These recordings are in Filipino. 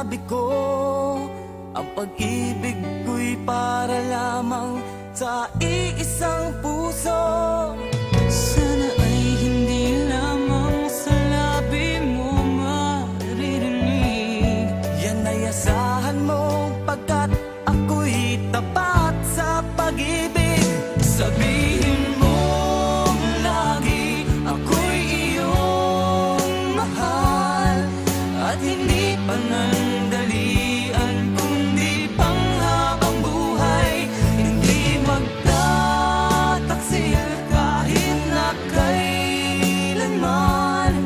sabi ko, ang pag-ibig ko'y para lamang sa iisang puso. Sana ay hindi lamang sa labi mo maririnig. Yan ay asahan mo pagkat ako'y tapat sa pag-ibig. Sabihin mo lagi ako'y iyong mahal, at hindi panandalian kundi panghabang buhay. Hindi magtataksil kahit na kailanman,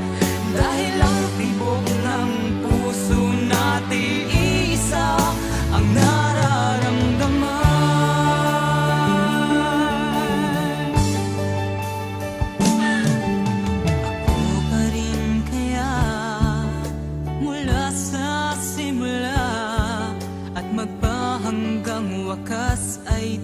dahil ang tibok ng puso natin isa ang nararamdaman. Ako pa rin kaya mula sa simula at magpahanggang wakas ay